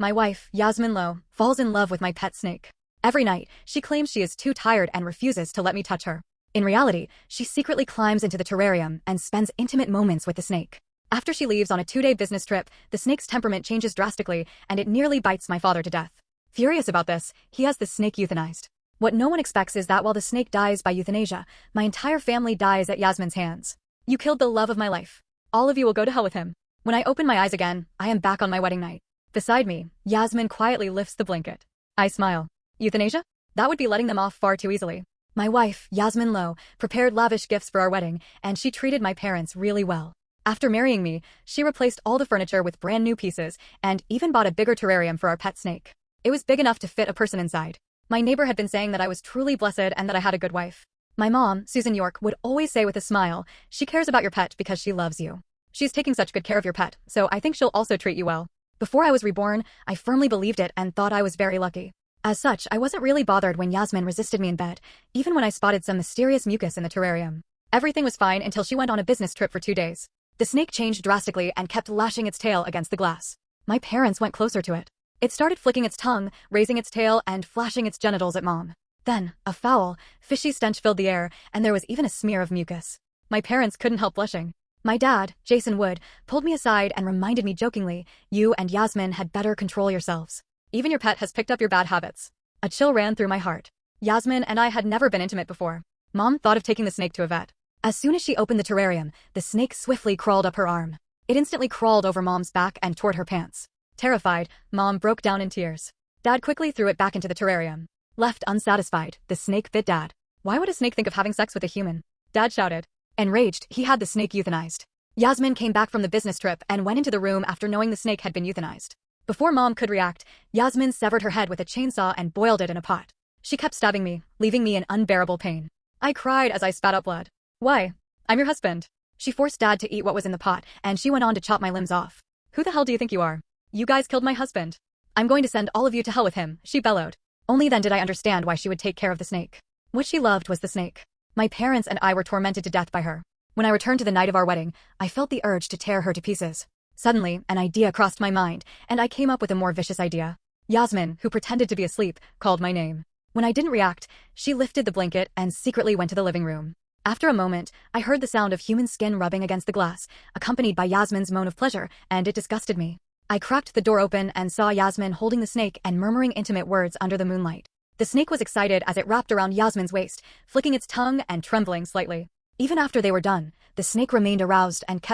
My wife, Yasmin Lowe, falls in love with my pet snake. Every night, she claims she is too tired and refuses to let me touch her. In reality, she secretly climbs into the terrarium and spends intimate moments with the snake. After she leaves on a 2-day business trip, the snake's temperament changes drastically and it nearly bites my father to death. Furious about this, he has the snake euthanized. What no one expects is that while the snake dies by euthanasia, my entire family dies at Yasmin's hands. You killed the love of my life. All of you will go to hell with him. When I open my eyes again, I am back on my wedding night. Beside me, Yasmin quietly lifts the blanket. I smile. Euthanasia? That would be letting them off far too easily. My wife, Yasmin Lowe, prepared lavish gifts for our wedding, and she treated my parents really well. After marrying me, she replaced all the furniture with brand new pieces and even bought a bigger terrarium for our pet snake. It was big enough to fit a person inside. My neighbor had been saying that I was truly blessed and that I had a good wife. My mom, Susan York, would always say with a smile, she cares about your pet because she loves you. She's taking such good care of your pet, so I think she'll also treat you well. Before I was reborn, I firmly believed it and thought I was very lucky. As such, I wasn't really bothered when Yasmin resisted me in bed, even when I spotted some mysterious mucus in the terrarium. Everything was fine until she went on a business trip for 2 days. The snake changed drastically and kept lashing its tail against the glass. My parents went closer to it. It started flicking its tongue, raising its tail, and flashing its genitals at Mom. Then, a foul, fishy stench filled the air, and there was even a smear of mucus. My parents couldn't help blushing. My dad, Jason Wood, pulled me aside and reminded me jokingly, you and Yasmin had better control yourselves. Even your pet has picked up your bad habits. A chill ran through my heart. Yasmin and I had never been intimate before. Mom thought of taking the snake to a vet. As soon as she opened the terrarium, the snake swiftly crawled up her arm. It instantly crawled over Mom's back and toward her pants. Terrified, Mom broke down in tears. Dad quickly threw it back into the terrarium. Left unsatisfied, the snake bit Dad. Why would a snake think of having sex with a human? Dad shouted. Enraged, he had the snake euthanized. Yasmin came back from the business trip and went into the room after knowing the snake had been euthanized. Before Mom could react, Yasmin severed her head with a chainsaw and boiled it in a pot. She kept stabbing me, leaving me in unbearable pain. I cried as I spat out blood. Why? I'm your husband. She forced Dad to eat what was in the pot, and she went on to chop my limbs off. Who the hell do you think you are? You guys killed my husband. I'm going to send all of you to hell with him, she bellowed. Only then did I understand why she would take care of the snake. What she loved was the snake. My parents and I were tormented to death by her. When I returned to the night of our wedding, I felt the urge to tear her to pieces. Suddenly, an idea crossed my mind, and I came up with a more vicious idea. Yasmin, who pretended to be asleep, called my name. When I didn't react, she lifted the blanket and secretly went to the living room. After a moment, I heard the sound of human skin rubbing against the glass, accompanied by Yasmin's moan of pleasure, and it disgusted me. I cracked the door open and saw Yasmin holding the snake and murmuring intimate words under the moonlight. The snake was excited as it wrapped around Yasmin's waist, flicking its tongue and trembling slightly. Even after they were done, the snake remained aroused and kept